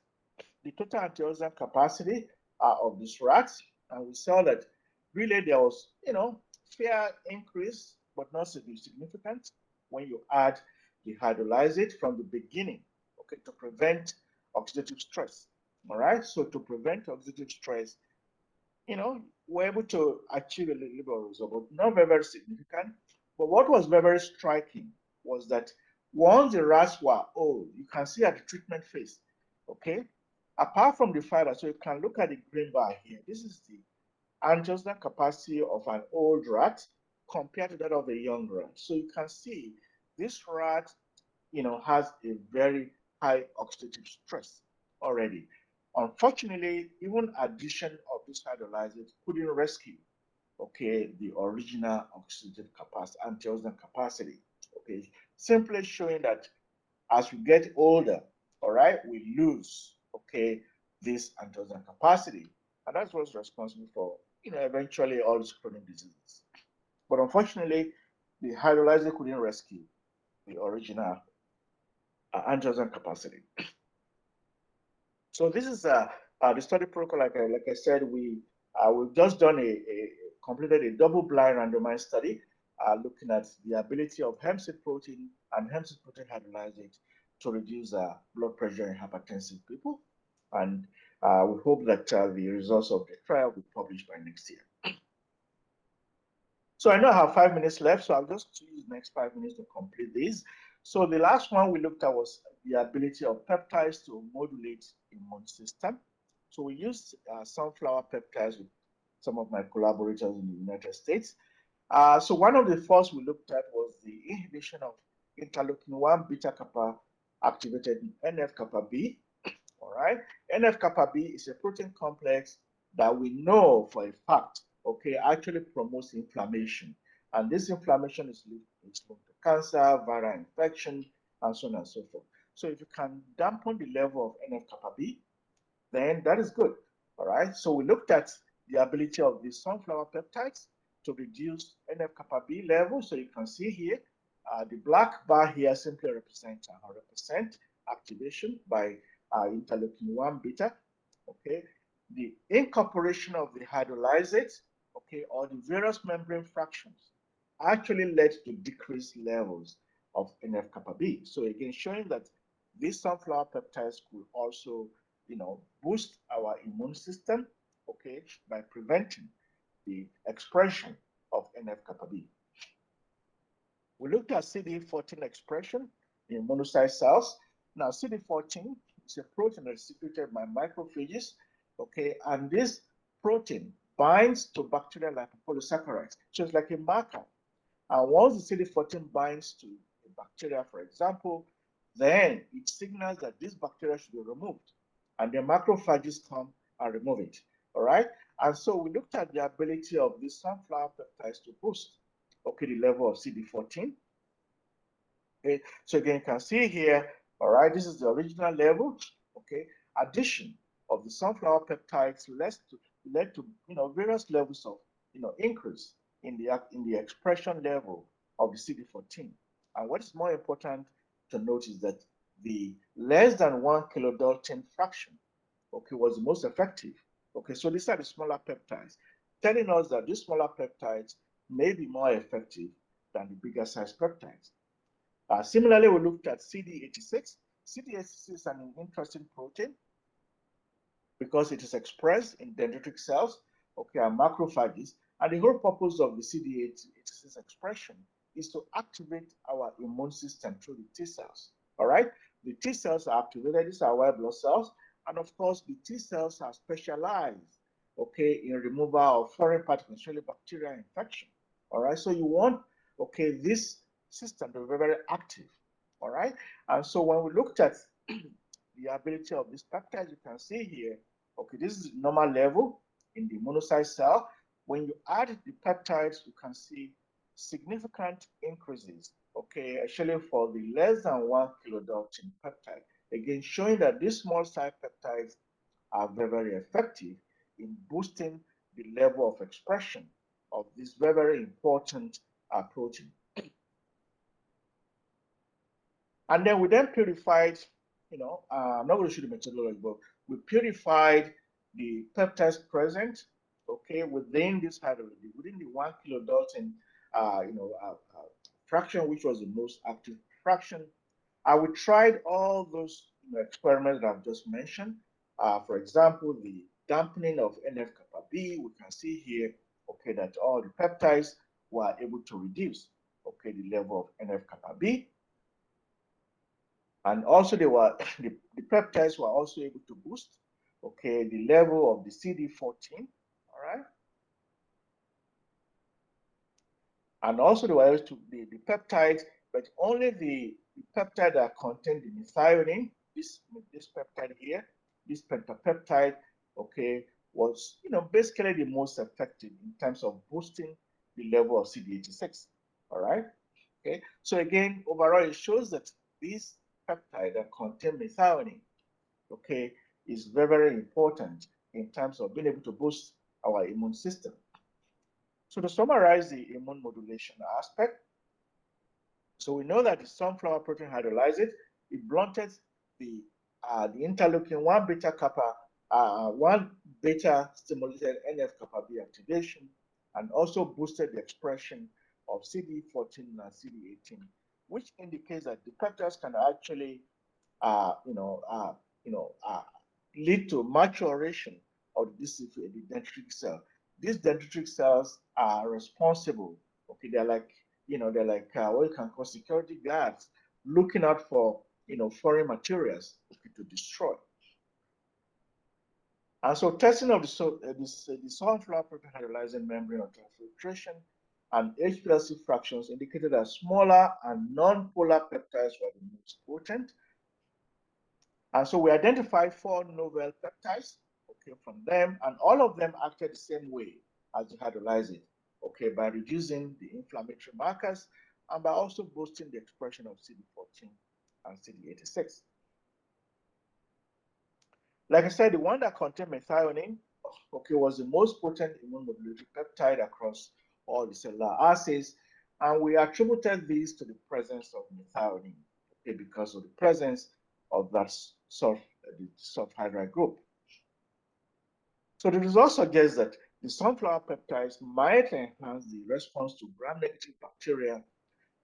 Speaker 2: the total antioxidant capacity of these rats, and we saw that really there was, fair increase, but not significant when you add the hydrolyzed from the beginning, okay, to prevent oxidative stress. All right, so to prevent oxidative stress, we're able to achieve a little bit of result, but not very, very significant. But what was very, very striking was that Once the rats were old, you can see at the treatment phase, okay? Apart from the fiber, so you can look at the green bar here. This is the antioxidant capacity of an old rat compared to that of a young rat. So you can see this rat, has a very high oxidative stress already. Unfortunately, even addition of this hydrolyzate couldn't rescue, okay, the original oxidative capacity, antioxidant capacity, okay, simply showing that as we get older, all right, we lose, okay, this antioxidant capacity, and that's what's responsible for, eventually all these chronic diseases. But unfortunately, the hydrolyzer couldn't rescue the original antioxidant capacity. So this is the study protocol. Like I said, we've just done completed a double-blind randomized study looking at the ability of hemp seed protein and hemp seed protein hydrolyzate to reduce blood pressure in hypertensive people, and we hope that the results of the trial will be published by next year. So I know I have 5 minutes left, so I'll just use the next 5 minutes to complete this. So the last one we looked at was the ability of peptides to modulate immune system. So we used sunflower peptides with some of my collaborators in the United States. So one of the first we looked at was the inhibition of interleukin-1 beta kappa activated NF kappa B. All right, NF kappa B is a protein complex that we know for a fact, okay, actually promotes inflammation. And this inflammation is linked to cancer, viral infection, and so on and so forth. So if you can dampen the level of NF kappa B, then that is good. All right, so we looked at the ability of the sunflower peptides to reduce NF kappa B level. So you can see here, the black bar here simply represents 100% activation by interleukin-1 beta, okay? The incorporation of the hydrolyzate, okay, or the various membrane fractions actually led to decreased levels of NF kappa B. So again, showing that these sunflower peptides could also, boost our immune system, okay, by preventing the expression of NF kappa B. We looked at CD14 expression in monocyte cells. Now, CD14 is a protein that's secreted by macrophages, okay, and this protein binds to bacterial lipopolysaccharides, so it's like a marker. And once the CD14 binds to a bacteria, for example, then it signals that this bacteria should be removed, and the macrophages come and remove it, all right? And so we looked at the ability of these sunflower peptides to boost, okay, the level of CD14. Okay, so again, you can see here, all right, this is the original level, okay? Addition of the sunflower peptides led to various levels of increase in the expression level of the CD14. And what is more important to note is that the less than 1 kilodalton fraction, okay, was the most effective. Okay, so these are the smaller peptides, telling us that these smaller peptides may be more effective than the bigger size peptides. Similarly, we looked at CD86. CD86 is an interesting protein because it is expressed in dendritic cells, okay, and macrophages. And the whole purpose of the CD86 expression is to activate our immune system through the T cells. All right, the T cells are activated. These are white blood cells, and of course, the T cells are specialized, okay, in removal of foreign particles, especially bacterial infection. All right, so you want, okay, this system to be very, very active. All right, and so when we looked at the ability of these peptides, you can see here, okay, this is normal level in the monocyte cell. When you add the peptides, you can see significant increases, okay, actually for the less than 1 kilodalton peptide. Again, showing that these small size peptides are very, very effective in boosting the level of expression of this very, very important protein. And then we then purified, I'm not going to show the methodology, but we purified the peptides present, okay, within this hydrolysis, within the 1 kilodalton, fraction, which was the most active fraction. We tried all those experiments that I've just mentioned. For example, the dampening of NF kappa B, we can see here, okay, that all the peptides were able to reduce, okay, the level of NF kappa B. And also they were the peptides were also able to boost, okay, the level of the CD14, all right? And also they were able to the peptides, but only the peptide that contained the methionine, this peptide here, this pentapeptide, okay, was basically the most effective in terms of boosting the level of CD86. All right. Okay. So again, overall, it shows that this peptide that contain methionine, okay, is very, very important in terms of being able to boost our immune system. So to summarize the immune modulation aspect, so we know that the sunflower protein hydrolyzed, it blunted the interleukin 1 beta kappa, 1 beta stimulated NF kappa B activation, and also boosted the expression of CD14 and CD18, which indicates that the peptides can actually, lead to maturation of the dendritic cell. These dendritic cells are responsible. Okay, they're like what you can call security guards, looking out for foreign materials, okay, to destroy. And so testing of the sunflower protein hydrolyzing membrane ultrafiltration and HPLC fractions indicated that smaller and non-polar peptides were the most potent. And so we identified 4 novel peptides, okay, from them, and all of them acted the same way as the hydrolyzed, okay, by reducing the inflammatory markers and by also boosting the expression of CD14 and CD86. Like I said, the one that contained methionine, okay, was the most potent immune modulatory peptide across all the cellular assays, and we attributed these to the presence of methionine, okay, because of the presence of that sulfhydride group. So the results suggest that the sunflower peptides might enhance the response to gram-negative bacteria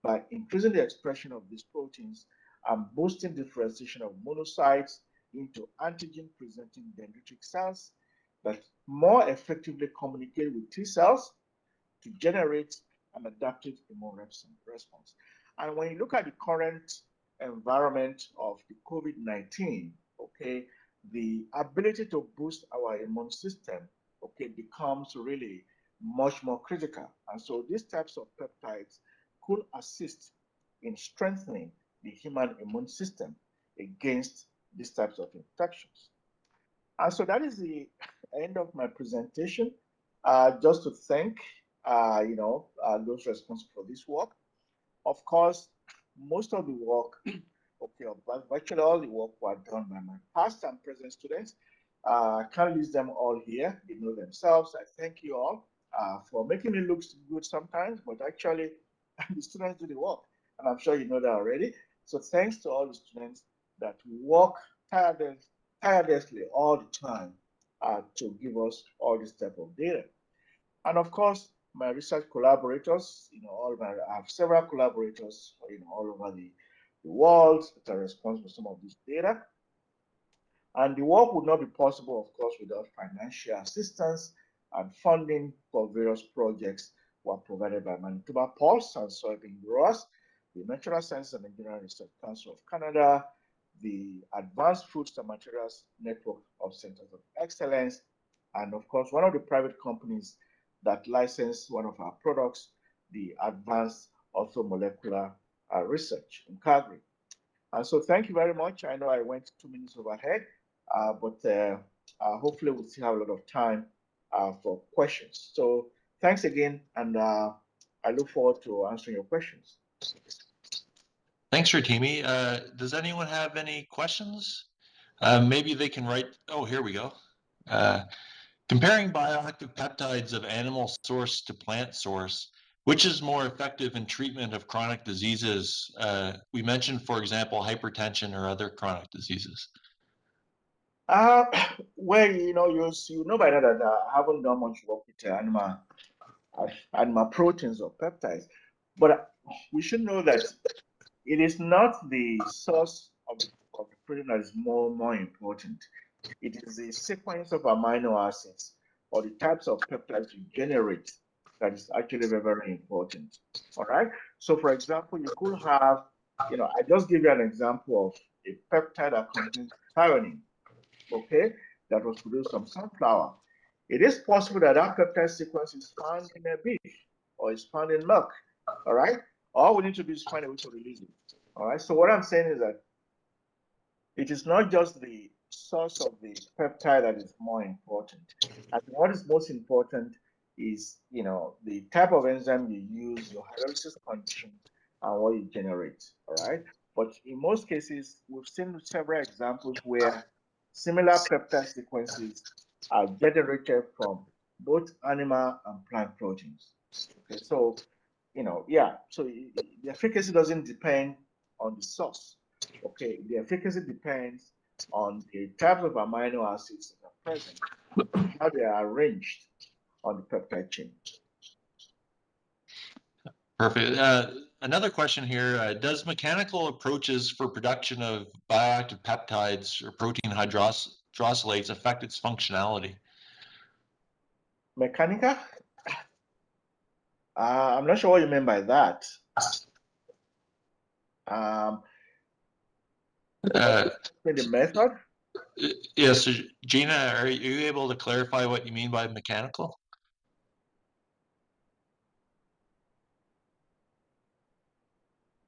Speaker 2: by increasing the expression of these proteins and boosting differentiation of monocytes into antigen-presenting dendritic cells that more effectively communicate with T cells to generate an adaptive immune response. And when you look at the current environment of the COVID-19, okay, the ability to boost our immune system, okay, becomes really much more critical. And so these types of peptides could assist in strengthening the human immune system against these types of infections. And so that is the end of my presentation. Just to thank, those responsible for this work. Of course, most of the work, okay, virtually all the work were done by my past and present students. I can't list them all here. They know themselves. I thank you all for making me look good sometimes, but actually, the students do the work, and I'm sure you know that already. So thanks to all the students that work tirelessly all the time to give us all this type of data. And of course, my research collaborators, I have several collaborators, all over the world that are responsible for some of this data. And the work would not be possible, of course, without financial assistance and funding for various projects were provided by Manitoba Pulse and Soybean Growers, the Natural Sciences and Engineering Research Council of Canada, the Advanced Foods and Materials Network of Centers of Excellence, and of course, one of the private companies that licensed one of our products, the Advanced Orthomolecular Research in Calgary. And so thank you very much. I know I went 2 minutes overhead, but hopefully we'll still have a lot of time for questions. So thanks again, and I look forward to answering your questions.
Speaker 1: Thanks, Rotimi. Does anyone have any questions? Maybe they can write. Oh, here we go. Comparing bioactive peptides of animal source to plant source, which is more effective in treatment of chronic diseases? We mentioned, for example, hypertension or other chronic diseases.
Speaker 2: Well, you know by now that I haven't done much work with animal proteins or peptides, but we should know that it is not the source of the protein that is more important. It is the sequence of amino acids or the types of peptides you generate that is actually very, very important. All right. So, for example, you could have, I just give you an example a peptide that contains thionine, okay, that was produced from sunflower. It is possible that that peptide sequence is found in a beef or is found in milk, all right? All we need to do is find a way to release it, all right? So what I'm saying is that it is not just the source of the peptide that is more important. And what is most important is, the type of enzyme you use, your hydrolysis condition, and what you generate, all right? But in most cases, we've seen several examples where similar peptide sequences are generated from both animal and plant proteins. Okay, so, so the efficacy doesn't depend on the source. Okay, the efficacy depends on the types of amino acids that are present, how they are arranged on the peptide chain.
Speaker 1: Perfect. Another question here, does mechanical approaches for production of bioactive peptides or protein hydrosylates affect its functionality?
Speaker 2: Mechanical? I'm not sure what you mean by that. The method?
Speaker 1: Yes, Gina, are you able to clarify what you mean by mechanical?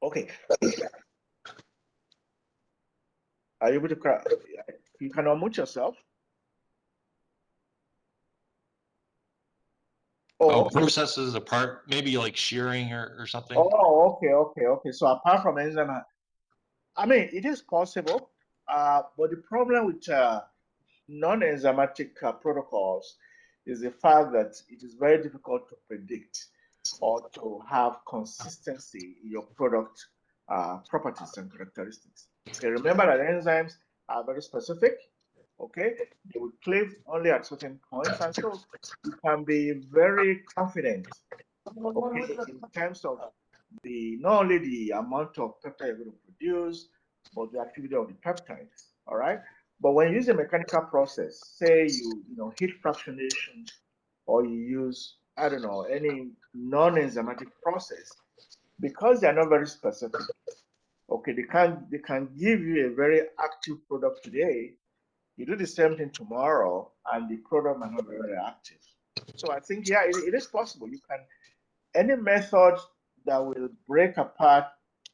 Speaker 2: Okay. Are you able to? You can unmute yourself.
Speaker 1: Oh, processes apart, maybe like shearing or something.
Speaker 2: Oh, okay. So apart from enzyme, I mean, it is possible, but the problem with non-enzymatic protocols is the fact that it is very difficult to predict or to have consistency in your product properties and characteristics. Okay, remember that enzymes are very specific. Okay, they will cleave only at certain points, and so you can be very confident. Okay, in terms of not only the amount of peptide you're going to produce, but the activity of the peptides. All right. But when you use a mechanical process, say you heat fractionation, or you use, I don't know, any non-enzymatic process, because they are not very specific. Okay, they can give you a very active product today. You do the same thing tomorrow, and the product might not be very active. So I think, yeah, it is possible. You can, any method that will break apart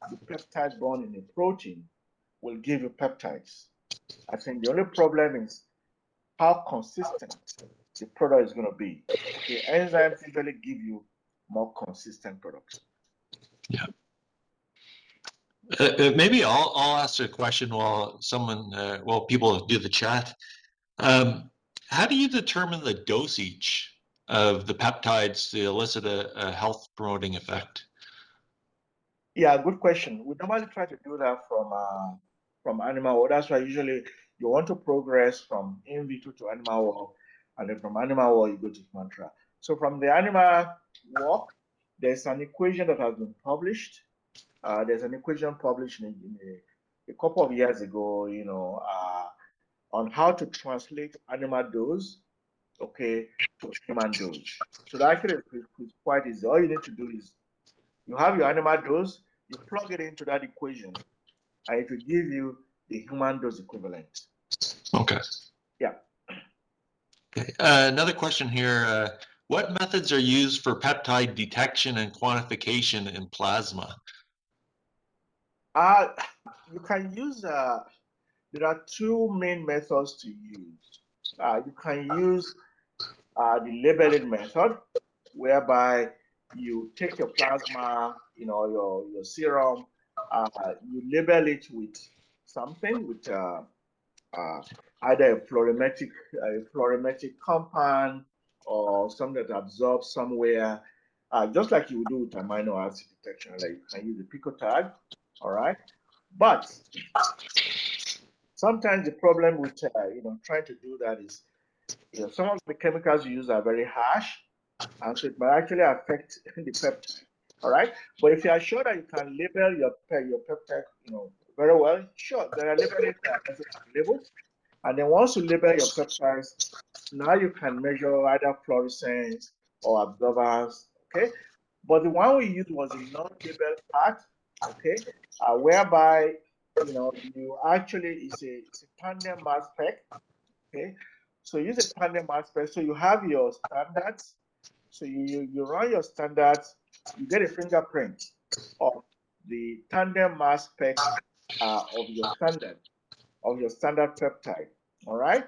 Speaker 2: the peptide bond in a protein will give you peptides. I think the only problem is how consistent the product is going to be. Okay, enzymes usually give you more consistent products.
Speaker 1: Yeah. Maybe I'll ask a question while people do the chat. How do you determine the dosage of the peptides to elicit a health promoting effect?
Speaker 2: Yeah, good question. We normally try to do that from animal work. That's why usually you want to progress from in vitro to animal work, and then from animal work you go to human trial. So from the animal work, there's an equation that has been published. There's an equation published in a couple of years ago, on how to translate animal dose, okay, to human dose. So that actually is quite easy. All you need to do is you have your animal dose, you plug it into that equation, and it will give you the human dose equivalent.
Speaker 1: Okay.
Speaker 2: Yeah.
Speaker 1: Okay. Another question here. What methods are used for peptide detection and quantification in plasma?
Speaker 2: You can use, there are two main methods to use. You can use the labeling method, whereby you take your plasma, your serum, you label it with something, with either a fluorimetric compound or something that absorbs somewhere, just like you would do with amino acid detection. Like you can use the pico tag, all right? But sometimes the problem with trying to do that is, some of the chemicals you use are very harsh, and so it might actually affect the peptide. All right, but if you are sure that you can label your peptide, very well, sure, there are labeling labels, and then once you label your peptides, now you can measure either fluorescence or absorbance. Okay, but the one we used was a non-labeled part. Okay, whereby you actually, it's a tandem mass spec, okay? So use a tandem mass spec. So you have your standards. So you run your standards, you get a fingerprint of the tandem mass spec of your standard peptide, all right?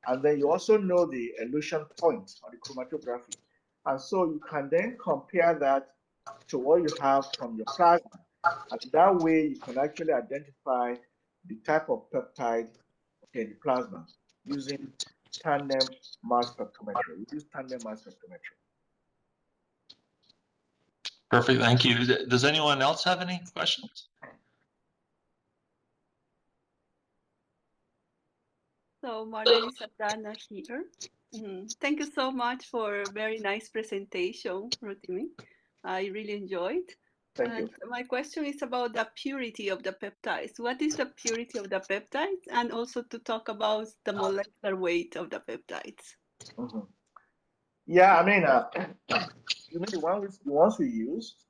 Speaker 2: And then you also know the elution point on the chromatography. And so you can then compare that to what you have from your plasma. And that way you can actually identify the type of peptide in the plasma using tandem mass spectrometry. We use tandem mass spectrometry.
Speaker 1: Perfect, thank you. Does anyone else have any questions?
Speaker 3: So Marlene Sardana here. Thank you so much for a very nice presentation, Rotimi. I really enjoyed.
Speaker 2: Thank you.
Speaker 3: My question is about the purity of the peptides. What is the purity of the peptides? And also to talk about the molecular weight of the peptides.
Speaker 2: Yeah, I mean, you mean the ones we used?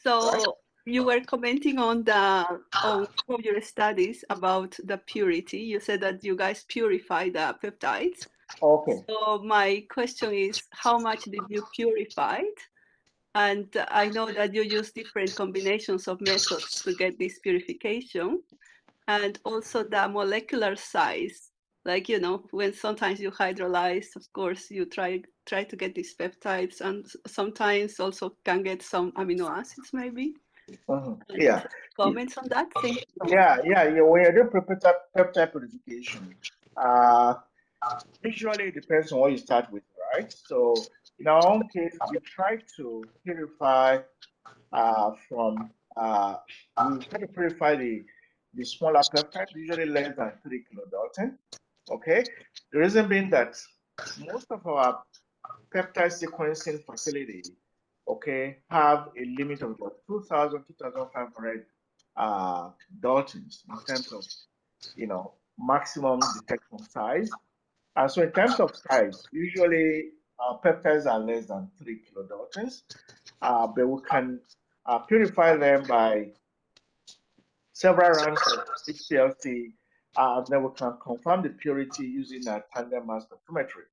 Speaker 3: So
Speaker 2: right?
Speaker 3: you were commenting on some of your studies about the purity. You said that you guys purify the peptides.
Speaker 2: Okay.
Speaker 3: So my question is, how much did you purify it? And I know that you use different combinations of methods to get this purification. And also the molecular size, like, when sometimes you hydrolyze, of course, you try to get these peptides, and sometimes also can get some amino acids, maybe.
Speaker 2: Yeah.
Speaker 3: Comments on that? Thank you.
Speaker 2: Yeah. When you do peptide purification, usually it depends on what you start with, right? So in our own case, we try to purify the smaller peptides, usually less than 3 kilodalton. Okay. The reason being that most of our peptide sequencing facility, okay, have a limit of about 2,500 daltons in terms of, maximum detection size. And so in terms of size, usually peptides are less than 3 kilodaltons, but we can purify them by several rounds of HPLC, and then we can confirm the purity using a tandem mass spectrometry.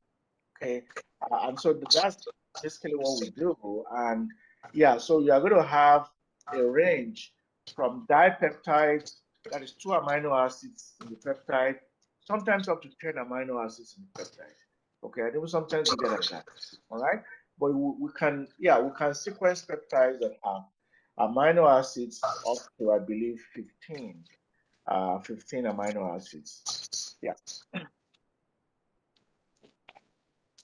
Speaker 2: Okay, and so that's basically what we do. And yeah, so you are going to have a range from dipeptides, that is 2 amino acids in the peptide, sometimes up to 10 amino acids in the peptide. Okay, and even sometimes bigger than that. All right, but we can sequence peptides that have amino acids up to, I believe, 15 amino acids. Yeah.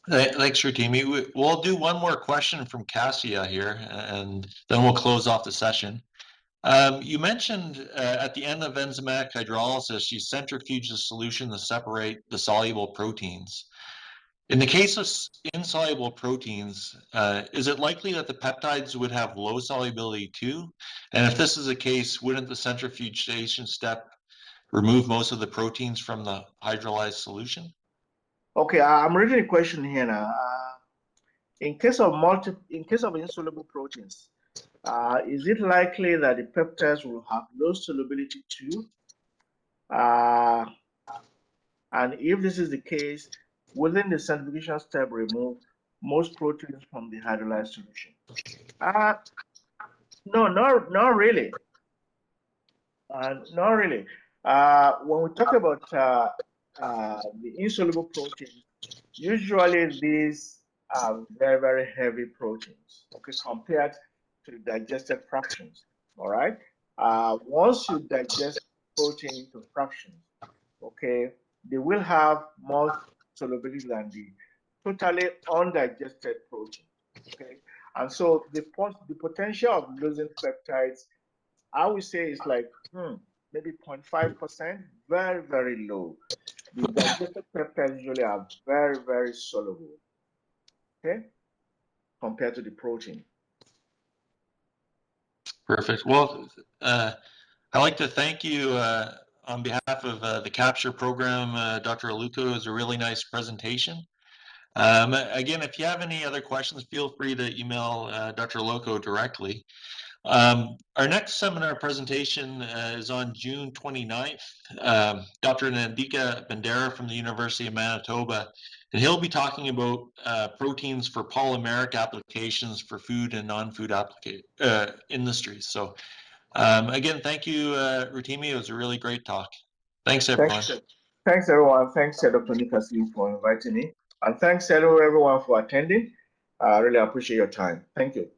Speaker 1: Thanks, Rotimi. We'll do one more question from Cassia here, and then we'll close off the session. You mentioned at the end of enzymatic hydrolysis, you centrifuge the solution to separate the soluble proteins. In the case of insoluble proteins, is it likely that the peptides would have low solubility too? And if this is the case, wouldn't the centrifugation step remove most of the proteins from the hydrolyzed solution?
Speaker 2: Okay, I'm reading a question here now. In case of insoluble proteins, is it likely that the peptides will have low solubility too? And if this is the case, wouldn't the centrifugation step remove most proteins from the hydrolyzed solution? No, not really. Not really. When we talk about the insoluble proteins, usually these are very, very heavy proteins, okay, compared to the digested fractions, all right? Once you digest protein into fractions, okay, they will have more solubility than the totally undigested protein, okay? And so the potential of losing peptides, I would say, is like maybe 0.5%, very, very low. The digested peptides usually are very, very soluble, okay, compared to the protein.
Speaker 1: Perfect. Well, I'd like to thank you on behalf of the Capture program, Dr. Aluko. It was a really nice presentation. Again, if you have any other questions, feel free to email Dr. Aluko directly. Our next seminar presentation is on June 29th. Dr. Nandika Bandera from the University of Manitoba, and he'll be talking about proteins for polymeric applications for food and non-food industries. So again, thank you, Rotimi. It was a really great talk. Thanks, everyone.
Speaker 2: Thanks, everyone. Thanks, Dr. Nicholson, for inviting me. And thanks, everyone, for attending. I really appreciate your time. Thank you.